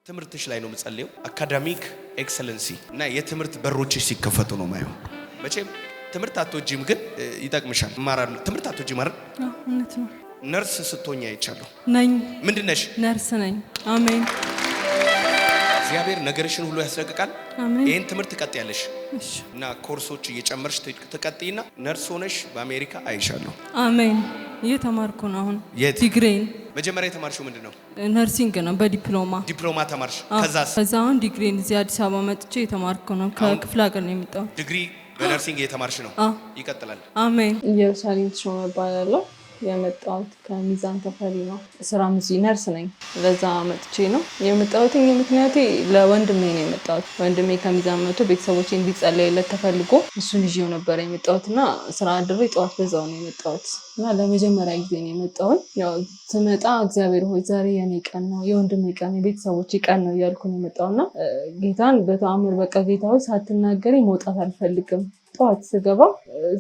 ትምርትሽ ላይ ነው መጸለየው አካዳሚክ ኤክሰለንሲ እና የትምርት በሮችሽ ሲከፈቱ ነው ማየው። መቼም ትምርት አትወጂም ግን ይጠቅምሻል። ማራሉ ትምርት አትወጂም አይደል? እውነት ነው። ነርስ ስትሆኛ አይቻለሁ ነኝ። ምንድነሽ? ነርስ ነኝ። አሜን። እግዚአብሔር ነገርሽን ሁሉ ያስለቅቃል። አሜን። ይሄን ትምርት ቀጥያለሽ እሺ። እና ኮርሶች እየጨመርሽ ተቀጥይና ነርስ ሆነሽ በአሜሪካ አይሻለሁ። አሜን። እየተማርኩ ነው አሁን ዲግሪን። መጀመሪያ የተማርሽው ምንድነው? ነርሲንግ ነው በዲፕሎማ። ዲፕሎማ ተማርሽ? ከዛውን ዲግሪን እዚህ አዲስ አበባ መጥቼ የተማርኩ ነው። ከክፍለ ሀገር ነው የመጣው። ዲግሪ በነርሲንግ እየተማርሽ ነው? ይቀጥላል። አሜን። ኢየሩሳሌም ተሾመ እባላለሁ። የመጣሁት ከሚዛን ተፈሪ ነው። ስራም እዚህ ነርስ ነኝ። ለዛ መጥቼ ነው የመጣሁት። ምክንያቴ ለወንድሜ ነው የመጣሁት። ወንድሜ ከሚዛን መጥቶ ቤተሰቦቼ እንዲጸለይለት ተፈልጎ እሱን ይዤው ነበር የመጣሁትና ስራ አድሬ ጠዋት በዛው ነው የመጣሁት እና ለመጀመሪያ ጊዜ ነው የመጣሁት። ያው ስመጣ እግዚአብሔር ሆይ ዛሬ የኔ ቀን ነው፣ የወንድሜ ቀን፣ የቤተሰቦቼ ቀን ነው እያልኩ ነው የመጣሁና ጌታን በተአምር በቃ ጌታ ሆይ ሳትናገሪ መውጣት አልፈልግም። ጠዋት ስገባ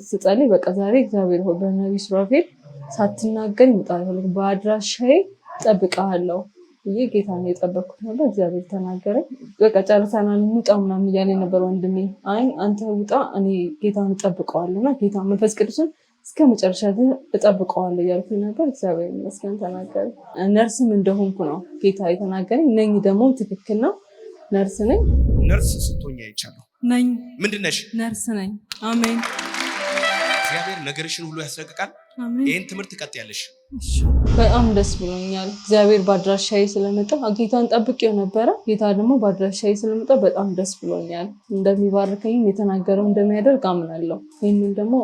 ስጸልይ በቃ ዛሬ እግዚአብሔር ሆይ በነቢይ ሱራፌል ሳትናገር ይመጣል በአድራሻዬ ጠብቀሃለሁ ይሄ ጌታ ነው የጠበቅኩት ነበር። እግዚአብሔር ተናገረኝ። በቃ ጨርሰናል እንውጣ ምናምን እያለኝ ነበር ወንድሜ። አይ አንተ ውጣ እኔ ጌታን እጠብቀዋለሁና ጌታ መንፈስ ቅዱስን እስከ መጨረሻ እጠብቀዋለሁ እያልኩኝ ነበር። እግዚአብሔር ይመስገን ተናገረኝ። ነርስም እንደሆንኩ ነው ጌታ የተናገረኝ። ነኝ ደግሞ ትክክል ነው። ነርስ ነኝ። ነርስ ስትሆኛ አይቻለሁ። ነኝ። ምንድነሽ? ነርስ ነኝ። አሜን። እግዚአብሔር ነገርሽን ሁሉ ያስለቅቃል። ይሄን ትምርት ቀጥያለሽ? በጣም ደስ ብሎኛል። እግዚአብሔር ባድራሻዬ ስለመጣ ጌታን ጠብቄው ነበረ። ጌታ ደግሞ ባድራሻዬ ስለመጣ በጣም ደስ ብሎኛል። እንደሚባርከኝ የተናገረው እንደሚያደርግ አምናለሁ። ይህንን ደግሞ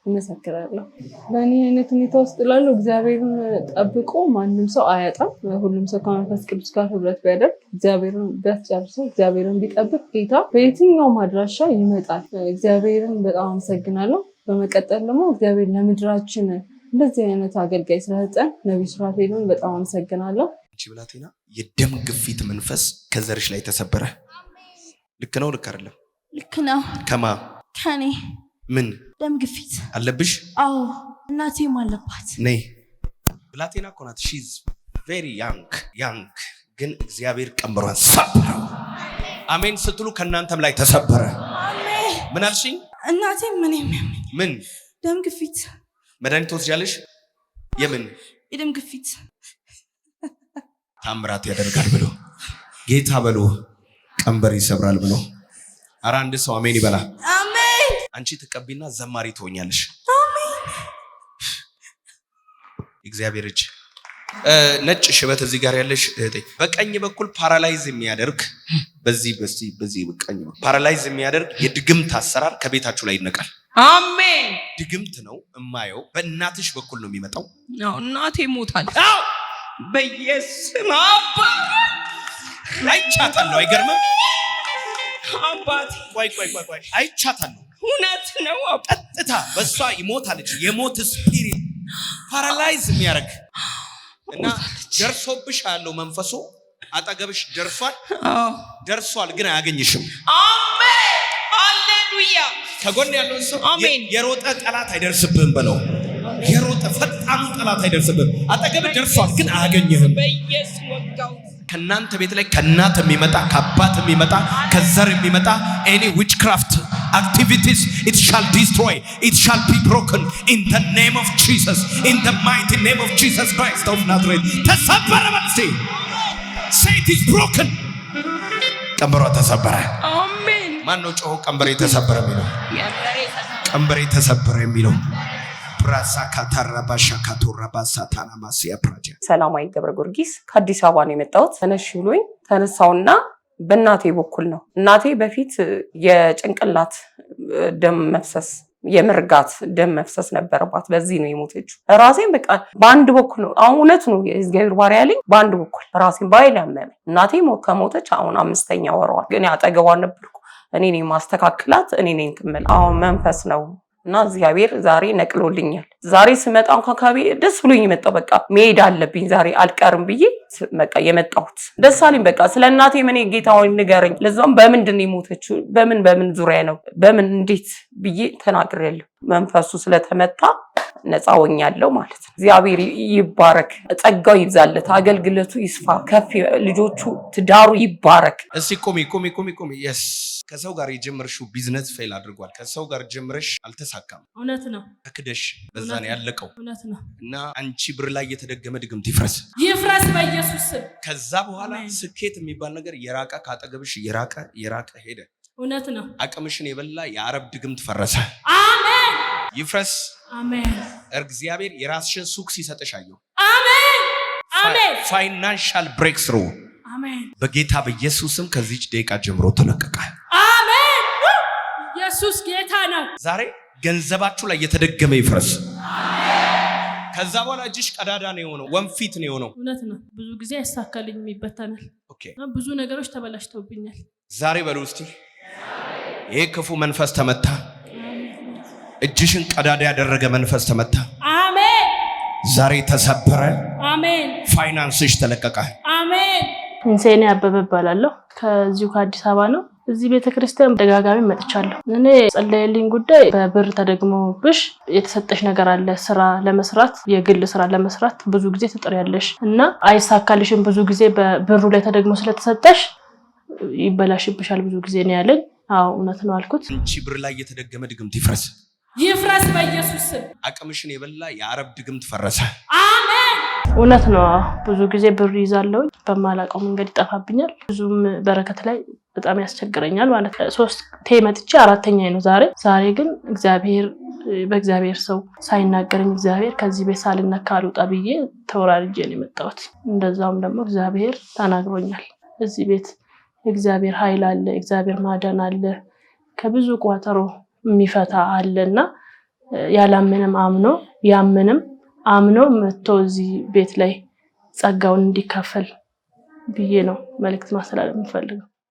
እመሰክራለሁ። በእኔ አይነት ሁኔታ ውስጥ ላለው እግዚአብሔርን ጠብቆ ማንም ሰው አያጣም። ሁሉም ሰው ከመንፈስ ቅዱስ ጋር ህብረት ቢያደርግ እግዚአብሔርን ቢያስጨርሰው እግዚአብሔርን ቢጠብቅ ጌታ በየትኛውም አድራሻ ይመጣል። እግዚአብሔርን በጣም አመሰግናለሁ። በመቀጠል ደግሞ እግዚአብሔር ለምድራችን እንደዚህ አይነት አገልጋይ ስለሰጠን ነቢይ ሱራፌልን በጣም አመሰግናለሁ። እቺ ብላቴና የደም ግፊት መንፈስ ከዘርሽ ላይ ተሰበረ። ልክ ነው? ልክ አይደለም? ልክ ነው። ከማ? ከኔ። ምን ደም ግፊት አለብሽ? አዎ እናቴም አለባት። ነይ ብላቴና እኮ ናት። ሺዝ ቬሪ ያንግ ግን እግዚአብሔር ቀንበሯን ሰበረው። አሜን ስትሉ ከእናንተም ላይ ተሰበረ። አሜን። ምን አልሽኝ? እናቴ ምን ደም ግፊት መድኃኒት ትወስጃለሽ? የምን የደም ግፊት? ታምራት ያደርጋል ብሎ ጌታ ብሎ ቀንበር ይሰብራል ብሎ ኧረ አንድ ሰው አሜን ይበላ። አሜን። አንቺ ትቀቢና ዘማሪ ትሆኛለሽ። አሜን። እግዚአብሔር እጅ ነጭ ሽበት እዚህ ጋር ያለሽ እህቴ በቀኝ በኩል ፓራላይዝ የሚያደርግ በዚህ በቀኝ ፓራላይዝ የሚያደርግ የድግምት አሰራር ከቤታችሁ ላይ ይነቃል። አሜን። ድግምት ነው እማየው። በእናትሽ በኩል ነው የሚመጣው። አዎ እናቴ ሞታለች። አዎ በኢየሱስ አባ አይቻታለሁ። አይገርምም? አባቴ ቆይ አይቻታለሁ። እውነት ነው። ቀጥታ በሷ ይሞታለች። የሞት ስፒሪት ፓራላይዝ የሚያደርግ እና ደርሶብሽ ያለው መንፈሱ አጠገብሽ ደርሷል ግን አያገኝሽም። አሜን ሃሌሉያ። ከጎን ያለውን ሰው የሮጠ ጠላት አይደርስብህም በለው። የሮጠ ፈጣኑ ጠላት አይደርስብህም። አጠገብህ ደርሷል ግን አያገኝህም። በኢየሱስ ወጋው። ከናንተ ቤት ላይ ከናት የሚመጣ ከአባት የሚመጣ ከዘር የሚመጣ any witchcraft activities it shall destroy, it shall be broken in the name of Jesus, in the mighty name of Jesus Christ of Nazareth. ተሰበረ በልሴ say it is broken። ቀንበሯ ተሰበረ። አሜን። ማን ነው ጮሆ ቀንበሬ ተሰበረ የሚለው? ቀንበሬ ተሰበረ የሚለው ሰላማዊ ገብረ ጊዮርጊስ ከአዲስ አበባ ነው የመጣሁት። ተነሽ ብሎኝ ተነሳውና በእናቴ በኩል ነው። እናቴ በፊት የጭንቅላት ደም መፍሰስ የመርጋት ደም መፍሰስ ነበረባት። በዚህ ነው የሞተችው። ራሴን በቃ በአንድ በኩል ነው አሁን እውነት ነው የእግዚአብሔር ባሪያ ያለኝ በአንድ በኩል ራሴን ባይል ያመመኝ። እናቴ ከሞተች አሁን 5ኛ ወሯ ግን አጠገቧ ነበርኩ። እኔ ነኝ ማስተካከላት፣ እኔ ነኝ ትምል። አሁን መንፈስ ነው እና እግዚአብሔር ዛሬ ነቅሎልኛል። ዛሬ ስመጣ እንኳን ደስ ብሎኝ የመጣው በቃ መሄድ አለብኝ ዛሬ አልቀርም ብዬ በቃ የመጣሁት። ደስ አለኝ። በቃ ስለ እናቴ ምን ጌታ ሆይ ንገረኝ፣ ለዛም በምንድን ነው የሞተችው፣ በምን ዙሪያ ነው፣ በምን እንዴት ብዬ ተናግሬያለሁ። መንፈሱ ስለተመታ ነፃ ሆኛለሁ ማለት ነው። እግዚአብሔር ይባረክ፣ ጸጋው ይብዛለት፣ አገልግሎቱ ይስፋ፣ ከፍ ልጆቹ ትዳሩ ይባረክ። እስቲ ቆሚ። የስ ከሰው ጋር የጀመርሽው ቢዝነስ ፌል አድርጓል። ከሰው ጋር ጀምረሽ አልተሳካም። እውነት ነው። ተክደሽ በዛ ነው ያለቀው። እውነት ነው። እና አንቺ ብር ላይ የተደገመ ድግምት ይፍረስ በኢየሱስ ስም። ከዛ በኋላ ስኬት የሚባል ነገር የራቀ ካጠገብሽ የራቀ ሄደ። እውነት ነው። አቅምሽን የበላ የአረብ ድግምት ፈረሰ። አሜን። ይፍረስ። አሜን። እግዚአብሔር የራስሽን ሱቅ ሲሰጥሽ አየሁ። አሜን። ፋይናንሻል ብሬክ ስሩ። አሜን። በጌታ በኢየሱስም ከዚች ደቂቃ ጀምሮ ተለቀቀ። አሜን። ኢየሱስ ጌታ ነው። ዛሬ ገንዘባችሁ ላይ የተደገመ ይፍረስ። ከዛ በኋላ እጅሽ ቀዳዳ ነው የሆነው፣ ወንፊት ነው የሆነው። እውነት ነው። ብዙ ጊዜ አይሳካልኝም፣ ይበተናል። ኦኬ፣ ብዙ ነገሮች ተበላሽተውብኛል። ዛሬ በሉ እስቲ ይሄ ክፉ መንፈስ ተመታ። እጅሽን ቀዳዳ ያደረገ መንፈስ ተመታ። አሜን። ዛሬ ተሰበረ። አሜን። ፋይናንስሽ ተለቀቀ። አሜን። ኢንሴኒ አበበ እባላለሁ። ከዚሁ ከአዲስ አበባ ነው። እዚህ ቤተክርስቲያን ደጋጋሚ መጥቻለሁ። እኔ ጸለየልኝ ጉዳይ በብር ተደግሞብሽ የተሰጠሽ ነገር አለ፣ ስራ ለመስራት የግል ስራ ለመስራት ብዙ ጊዜ ትጥሪያለሽ እና አይሳካልሽም። ብዙ ጊዜ በብሩ ላይ ተደግሞ ስለተሰጠሽ ይበላሽብሻል ብዙ ጊዜ ነው ያለኝ። አዎ እውነት ነው አልኩት። አንቺ ብር ላይ የተደገመ ድግምት ይፍረስ በኢየሱስ ስም። አቅምሽን የበላ የአረብ ድግምት ፈረሰ። አሜን። እውነት ነው። ብዙ ጊዜ ብር ይዛለሁ፣ በማላውቀው መንገድ ይጠፋብኛል። ብዙም በረከት ላይ በጣም ያስቸግረኛል ማለት ነው። 3 መጥቼ 4ኛ ነው ዛሬ ግን በእግዚአብሔር ሰው ሳይናገረኝ እግዚአብሔር ከዚህ ቤት ሳልነካ አልወጣ ብዬ ተወራርጄ ነው የመጣሁት። እንደዛውም ደግሞ እግዚአብሔር ተናግሮኛል። እዚህ ቤት እግዚአብሔር ኃይል አለ፣ እግዚአብሔር ማዳን አለ፣ ከብዙ ቋጠሮ የሚፈታ አለና ያላምንም ያምንም አምኖ መጥቶ እዚህ ቤት ላይ ጸጋውን እንዲካፈል ብዬ ነው መልእክት ማስተላለፍ የምፈልገው።